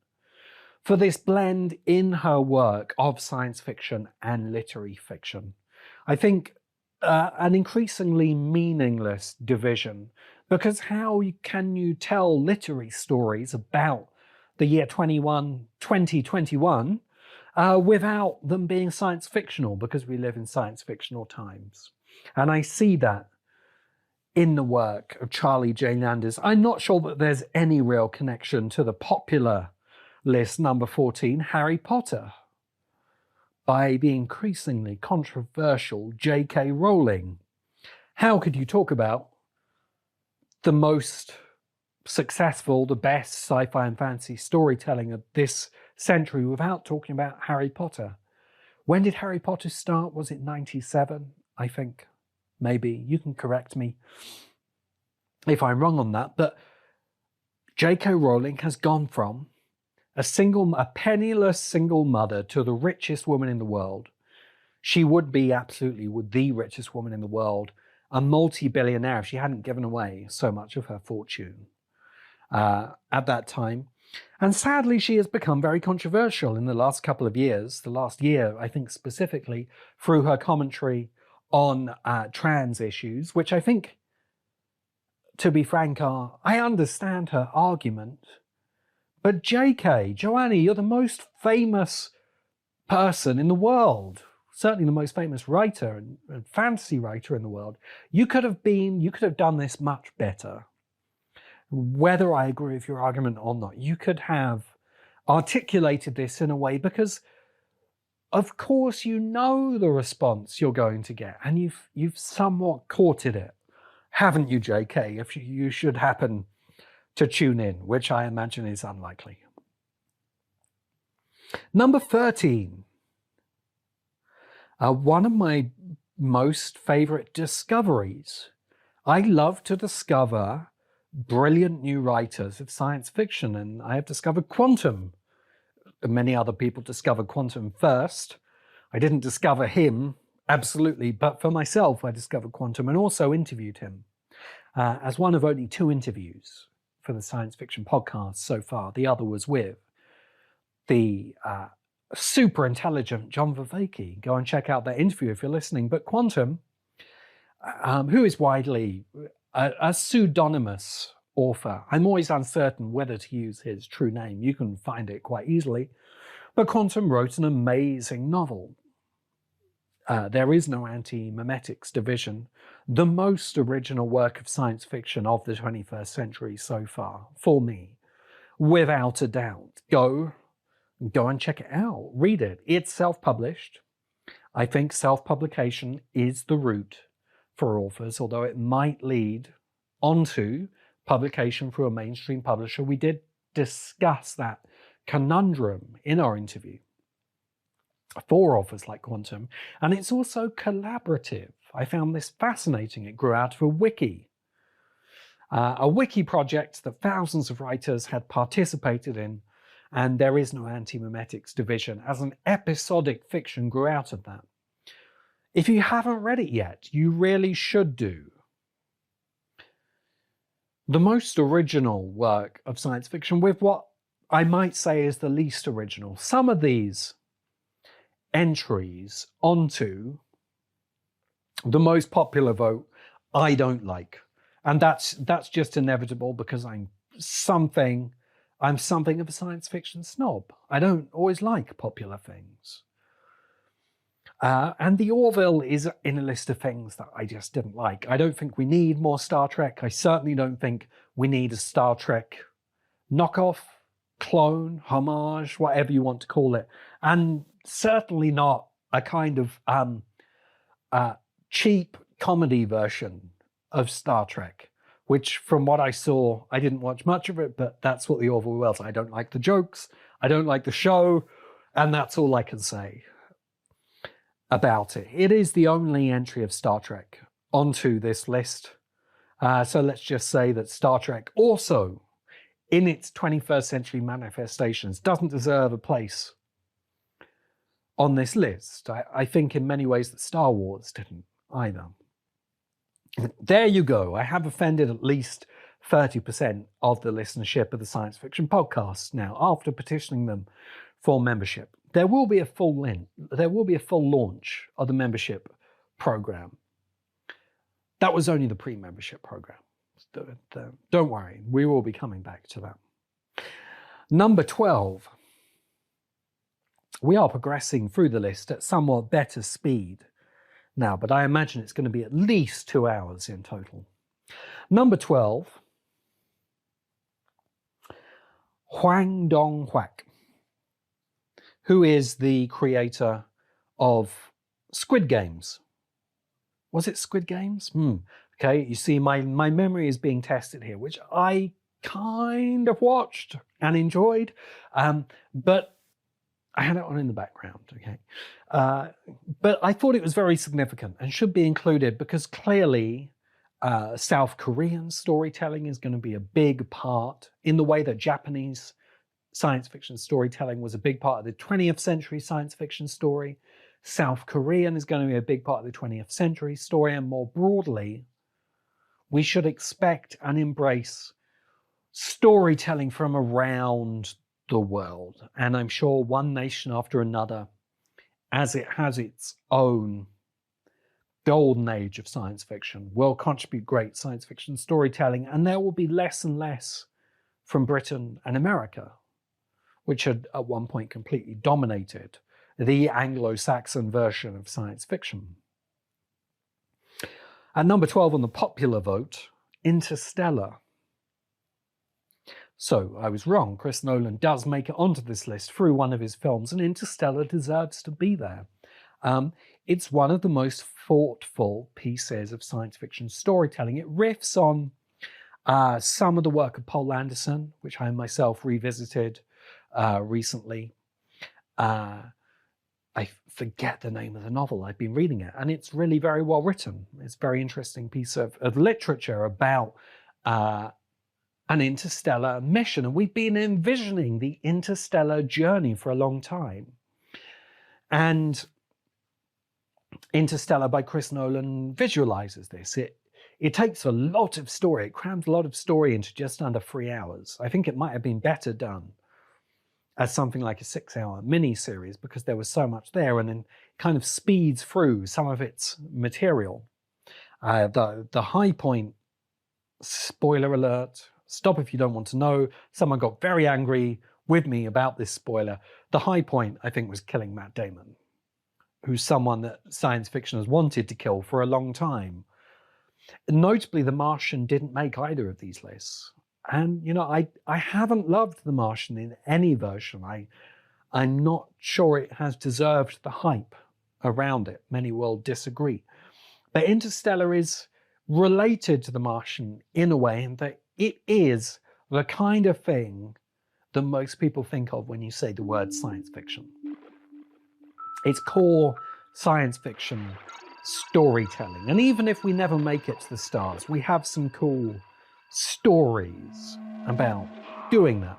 for this blend in her work of science fiction and literary fiction. I think an increasingly meaningless division, because how can you tell literary stories about the year 2021 without them being science fictional, because we live in science fictional times? And I see that in the work of Charlie Jane Anders. I'm not sure that there's any real connection to the popular list, number 14, Harry Potter, by the increasingly controversial J.K. Rowling. How could you talk about the most successful, the best sci-fi and fantasy storytelling of this century without talking about Harry Potter? When did Harry Potter start? Was it 97? I think. Maybe. You can correct me if I'm wrong on that. But J.K. Rowling has gone from a penniless single mother to the richest woman in the world. She would be absolutely the richest woman in the world, a multi-billionaire if she hadn't given away so much of her fortune at that time. And sadly, she has become very controversial in the last couple of years, the last year, I think specifically, through her commentary on trans issues, which I think, to be frank, I understand her argument. But JK, Joannie, you're the most famous person in the world, certainly the most famous writer and fantasy writer in the world. You could have done this much better. Whether I agree with your argument or not, you could have articulated this in a way, because of course you know the response you're going to get, and you've somewhat courted it, haven't you, JK, if you should happen to tune in, which I imagine is unlikely. Number 13. One of my most favorite discoveries. I love to discover brilliant new writers of science fiction, and I have discovered Qntm. Many other people discovered Qntm first. I didn't discover him, absolutely, but for myself, I discovered Qntm and also interviewed him as one of only 2 interviews for the science fiction podcast so far. The other was with the super intelligent John Vervaeke. Go and check out that interview if you're listening. But Qntm, who is widely a pseudonymous author. I'm always uncertain whether to use his true name. You can find it quite easily. But Qntm wrote an amazing novel. There is no anti-memetics division. The most original work of science fiction of the 21st century so far, for me, without a doubt. Go and check it out. Read it. It's self-published. I think self-publication is the route for authors, although it might lead onto publication through a mainstream publisher. We did discuss that conundrum in our interview for authors like Qntm, and it's also collaborative. I found this fascinating. It grew out of a wiki project that thousands of writers had participated in, and there is no anti-memetics division. As an episodic fiction grew out of that. If you haven't read it yet, you really should do. The most original work of science fiction, with what I might say is the least original. Some of these entries onto the most popular vote I don't like, and that's just inevitable, because I'm something of a science fiction snob. I don't always like popular things. And the Orville is in a list of things that I just didn't like. I don't think we need more Star Trek. I certainly don't think we need a Star Trek knockoff, clone, homage, whatever you want to call it. And certainly not a kind of cheap comedy version of Star Trek, which, from what I saw, I didn't watch much of it, but that's what the Orville was. I don't like the jokes, I don't like the show, and that's all I can say about it. It is the only entry of Star Trek onto this list. So let's just say that Star Trek also, in its 21st century manifestations, doesn't deserve a place on this list. I think in many ways that Star Wars didn't either. There you go. I have offended at least 30% of the listenership of the Science Fiction Podcast now, after petitioning them for membership. There will be a full launch of the membership program. That was only the pre-membership program. Don't worry, we will be coming back to that. Number 12. We are progressing through the list at somewhat better speed now, but I imagine it's going to be at least 2 hours in total. Number 12, Hwang Dong-hyuk, who is the creator of Squid Games. Was it Squid Games? Okay, you see, my memory is being tested here, which I kind of watched and enjoyed, but I had it on in the background, okay? But I thought it was very significant and should be included, because clearly South Korean storytelling is going to be a big part, in the way that Japanese science fiction storytelling was a big part of the 20th century science fiction story. South Korean is going to be a big part of the 20th century story, and more broadly, we should expect and embrace storytelling from around the world. And I'm sure one nation after another, as it has its own golden age of science fiction, will contribute great science fiction storytelling, and there will be less and less from Britain and America, which had at one point completely dominated the Anglo-Saxon version of science fiction. At number 12 on the popular vote, Interstellar. So I was wrong. Chris Nolan does make it onto this list through one of his films, and Interstellar deserves to be there. It's one of the most thoughtful pieces of science fiction storytelling. It riffs on some of the work of Paul Anderson, which I myself revisited recently. I forget the name of the novel. I've been reading it, and it's really very well written. It's a very interesting piece of literature about an interstellar mission, and we've been envisioning the interstellar journey for a long time. And Interstellar by Chris Nolan visualizes this. It takes a lot of story. It crams a lot of story into just under 3 hours. I think it might have been better done as something like a 6-hour mini-series because there was so much there, and then kind of speeds through some of its material. The high point, spoiler alert, stop if you don't want to know. Someone got very angry with me about this spoiler. The high point, I think, was killing Matt Damon, who's someone that science fiction has wanted to kill for a long time. Notably, The Martian didn't make either of these lists. And, you know, I haven't loved The Martian in any version. I'm not sure it has deserved the hype around it. Many will disagree. But Interstellar is related to The Martian in a way in that it is the kind of thing that most people think of when you say the word science fiction. It's core science fiction storytelling. And even if we never make it to the stars, we have some cool stories about doing that.